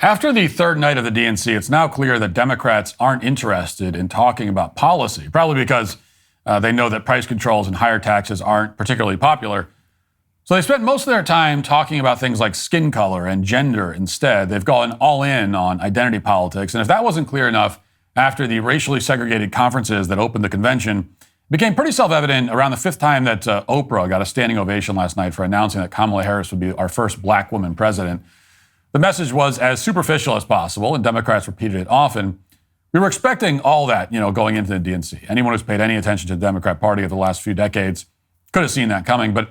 After the third night of the DNC, it's now clear that Democrats aren't interested in talking about policy, probably because they know that price controls and higher taxes aren't particularly popular. So they spent most of their time talking about things like skin color and gender instead. They've gone all in on identity politics. And if that wasn't clear enough after the racially segregated conferences that opened the convention, it became pretty self-evident around the fifth time that Oprah got a standing ovation last night for announcing that Kamala Harris would be our first black woman president. The message was as superficial as possible, and Democrats repeated it often. We were expecting all that, going into the DNC. Anyone who's paid any attention to the Democrat Party over the last few decades could have seen that coming. But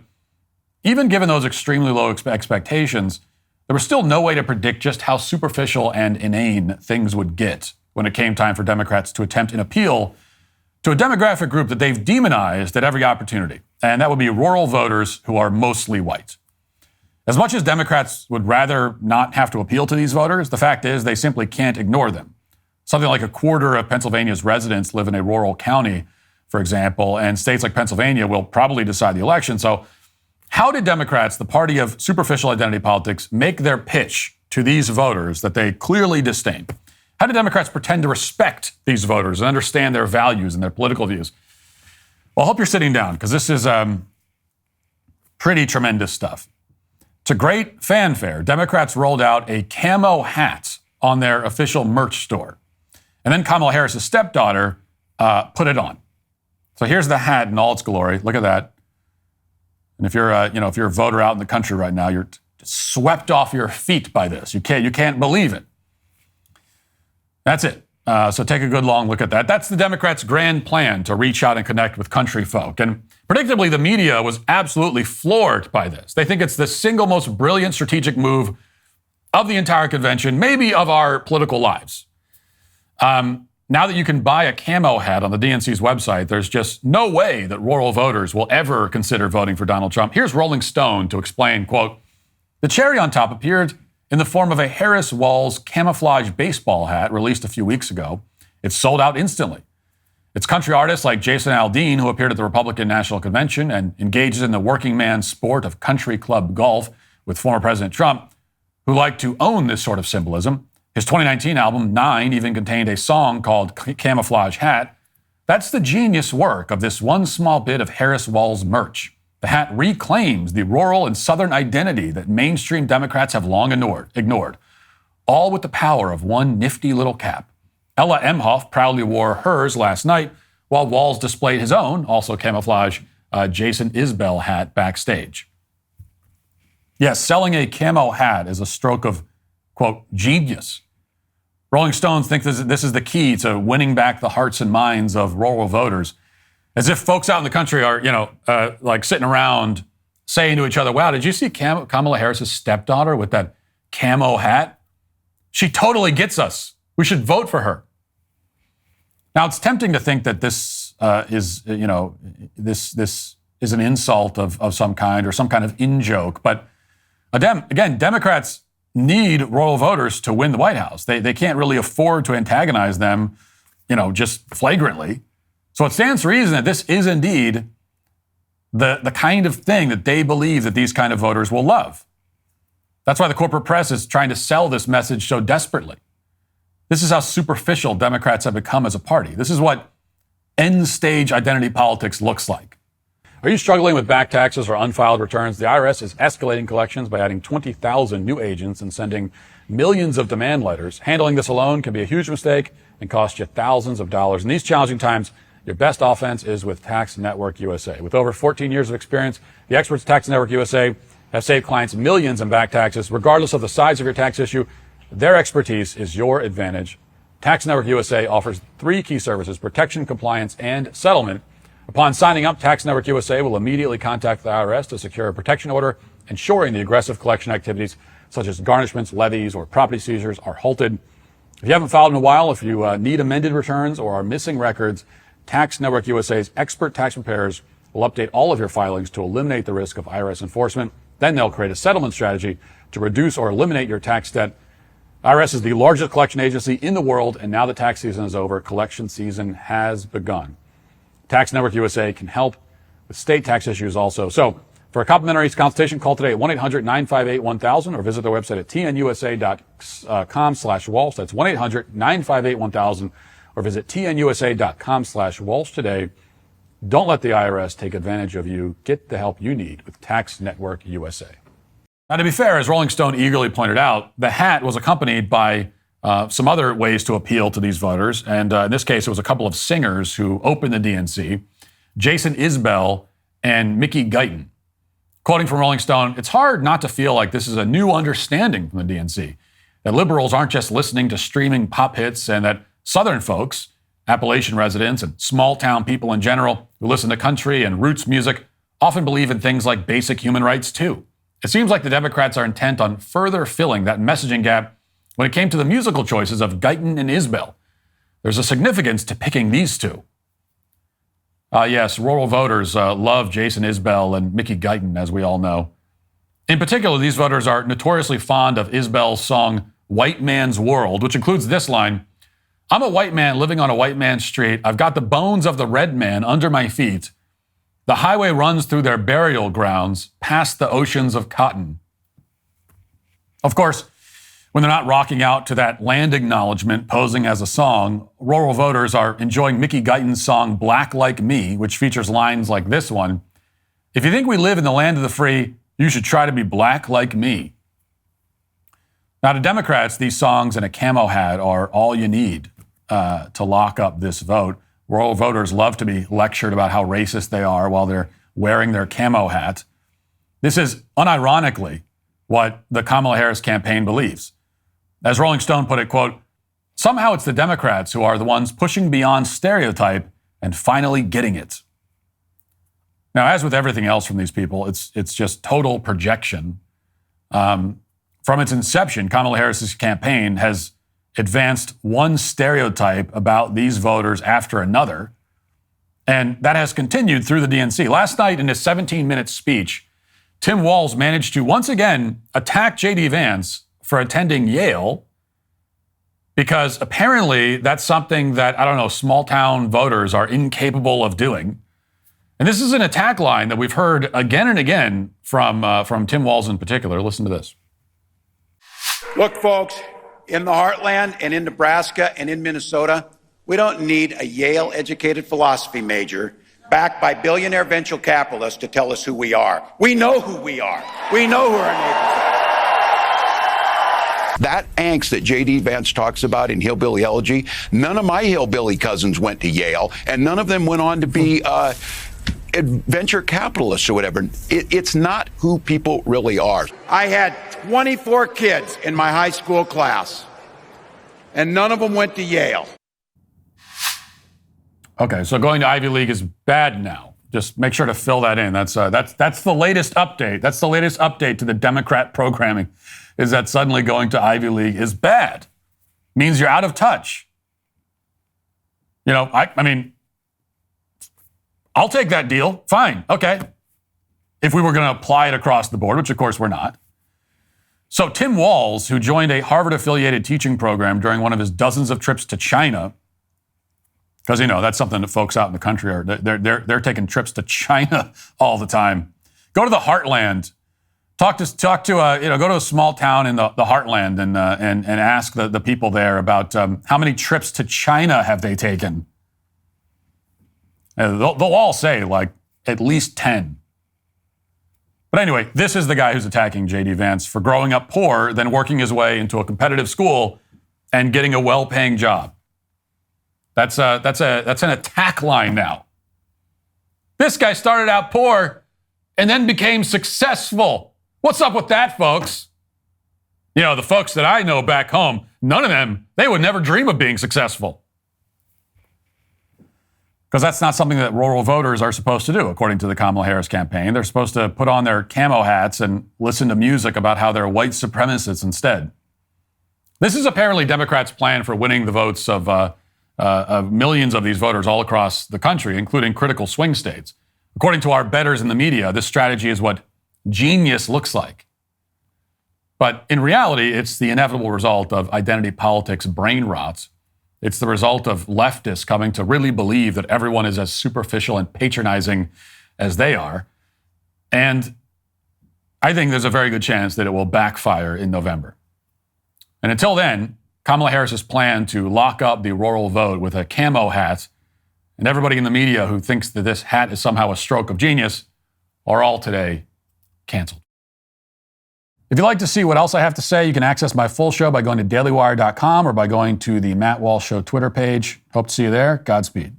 even given those extremely low expectations, there was still no way to predict just how superficial and inane things would get when it came time for Democrats to attempt an appeal to a demographic group that they've demonized at every opportunity. And that would be rural voters who are mostly white. As much as Democrats would rather not have to appeal to these voters, the fact is they simply can't ignore them. Something like a quarter of Pennsylvania's residents live in a rural county, for example, and states like Pennsylvania will probably decide the election. So how did Democrats, the party of superficial identity politics, make their pitch to these voters that they clearly disdain? How did Democrats pretend to respect these voters and understand their values and their political views? Well, I hope you're sitting down because this is pretty tremendous stuff. To great fanfare, Democrats rolled out a camo hat on their official merch store. And then Kamala Harris' stepdaughter put it on. So here's the hat in all its glory. Look at that. And if you're a voter out in the country right now, you're swept off your feet by this. You can't believe it. That's it. So take a good long look at that. That's the Democrats' grand plan to reach out and connect with country folk. And predictably, the media was absolutely floored by this. They think it's the single most brilliant strategic move of the entire convention, maybe of our political lives. Now that you can buy a camo hat on the DNC's website, there's just no way that rural voters will ever consider voting for Donald Trump. Here's Rolling Stone to explain, quote, the cherry on top appeared in the form of a Harris Walsh camouflage baseball hat released a few weeks ago. It sold out instantly. It's country artists like Jason Aldean, who appeared at the Republican National Convention and engages in the working man sport of country club golf with former President Trump, who like to own this sort of symbolism. His 2019 album, 9, even contained a song called Camouflage Hat. That's the genius work of this one small bit of Harris Walsh merch. The hat reclaims the rural and Southern identity that mainstream Democrats have long ignored, all with the power of one nifty little cap. Ella Emhoff proudly wore hers last night, while Walsh displayed his own, also camouflage, Jason Isbell hat backstage. Yes, selling a camo hat is a stroke of, quote, genius. Rolling Stones think this is the key to winning back the hearts and minds of rural voters. As if folks out in the country are, like sitting around saying to each other, wow, did you see Kamala Harris' stepdaughter with that camo hat? She totally gets us. We should vote for her. Now, it's tempting to think that this is an insult of some kind or some kind of in-joke. But again, Democrats need rural voters to win the White House. They can't really afford to antagonize them, just flagrantly. So it stands to reason that this is indeed the kind of thing that they believe that these kind of voters will love. That's why the corporate press is trying to sell this message so desperately. This is how superficial Democrats have become as a party. This is what end-stage identity politics looks like. Are you struggling with back taxes or unfiled returns? The IRS is escalating collections by adding 20,000 new agents and sending millions of demand letters. Handling this alone can be a huge mistake and cost you thousands of dollars. In these challenging times, your best offense is with Tax Network USA. With over 14 years of experience, the experts at Tax Network USA have saved clients millions in back taxes. Regardless of the size of your tax issue, their expertise is your advantage. Tax Network USA offers 3 key services: protection, compliance, and settlement. Upon signing up, Tax Network USA will immediately contact the IRS to secure a protection order, ensuring the aggressive collection activities such as garnishments, levies, or property seizures are halted. If you haven't filed in a while, if you need amended returns or are missing records, Tax Network USA's expert tax preparers will update all of your filings to eliminate the risk of IRS enforcement. Then they'll create a settlement strategy to reduce or eliminate your tax debt. IRS is the largest collection agency in the world, and now the tax season is over, collection season has begun. Tax Network USA can help with state tax issues also. So For a complimentary consultation, call today at 1-800-958-1000 or visit their website at tnusa.com/Walsh. That's 1-800-958-1000 or visit tnusa.com/Walsh today. Don't let the IRS take advantage of you. Get the help you need with Tax Network USA. Now, to be fair, as Rolling Stone eagerly pointed out, the hat was accompanied by some other ways to appeal to these voters. And in this case, it was a couple of singers who opened the DNC, Jason Isbell and Mickey Guyton. Quoting from Rolling Stone, it's hard not to feel like this is a new understanding from the DNC, that liberals aren't just listening to streaming pop hits, and that Southern folks, Appalachian residents and small-town people in general who listen to country and roots music often believe in things like basic human rights, too. It seems like the Democrats are intent on further filling that messaging gap when it came to the musical choices of Guyton and Isbell. There's a significance to picking these two. Yes, rural voters love Jason Isbell and Mickey Guyton, as we all know. In particular, these voters are notoriously fond of Isbell's song, White Man's World, which includes this line, I'm a white man living on a white man's street. I've got the bones of the red man under my feet. The highway runs through their burial grounds, past the oceans of cotton. Of course, when they're not rocking out to that land acknowledgement posing as a song, rural voters are enjoying Mickey Guyton's song Black Like Me, which features lines like this one. If you think we live in the land of the free, you should try to be black like me. Now, to Democrats, these songs and a camo hat are all you need to lock up this vote. Rural voters love to be lectured about how racist they are while they're wearing their camo hat. This is unironically what the Kamala Harris campaign believes. As Rolling Stone put it, quote, somehow it's the Democrats who are the ones pushing beyond stereotype and finally getting it. Now, as with everything else from these people, it's just total projection. From its inception, Kamala Harris's campaign has advanced one stereotype about these voters after another, and that has continued through the DNC. Last night, in his 17-minute speech, Tim Walsh managed to once again attack J.D. Vance for attending Yale, because apparently that's something that, small-town voters are incapable of doing. And this is an attack line that we've heard again and again from Tim Walsh in particular. Listen to this. Look, folks, in the heartland and in Nebraska and in Minnesota, we don't need a Yale-educated philosophy major backed by billionaire venture capitalists to tell us who we are. We know who we are. We know who our neighbors are. That angst that J.D. Vance talks about in Hillbilly Elegy, none of my hillbilly cousins went to Yale, and none of them went on to be venture capitalists or whatever. It's not who people really are. I had 24 kids in my high school class, and none of them went to Yale. Okay, so going to Ivy League is bad now. Just make sure to fill that in. That's the latest update. That's the latest update to the Democrat programming, is that suddenly going to Ivy League is bad. Means you're out of touch. I mean, I'll take that deal. Fine. Okay. If we were going to apply it across the board, which of course we're not. So Tim Walsh, who joined a Harvard-affiliated teaching program during one of his dozens of trips to China, because that's something that folks out in the country are, they're taking trips to China all the time. Go to the heartland. Go to a small town in the heartland and ask the people there about how many trips to China have they taken. They'll all say, at least 10. But anyway, this is the guy who's attacking J.D. Vance for growing up poor, then working his way into a competitive school and getting a well-paying job. That's an attack line now. This guy started out poor and then became successful. What's up with that, folks? The folks that I know back home, none of them, they would never dream of being successful. Because that's not something that rural voters are supposed to do, according to the Kamala Harris campaign. They're supposed to put on their camo hats and listen to music about how they're white supremacists instead. This is apparently Democrats' plan for winning the votes of millions of these voters all across the country, including critical swing states. According to our betters in the media, this strategy is what genius looks like. But in reality, it's the inevitable result of identity politics brain rot. It's the result of leftists coming to really believe that everyone is as superficial and patronizing as they are. And I think there's a very good chance that it will backfire in November. And until then, Kamala Harris's plan to lock up the rural vote with a camo hat, and everybody in the media who thinks that this hat is somehow a stroke of genius, are all today canceled. If you'd like to see what else I have to say, you can access my full show by going to dailywire.com or by going to the Matt Walsh Show Twitter page. Hope to see you there. Godspeed.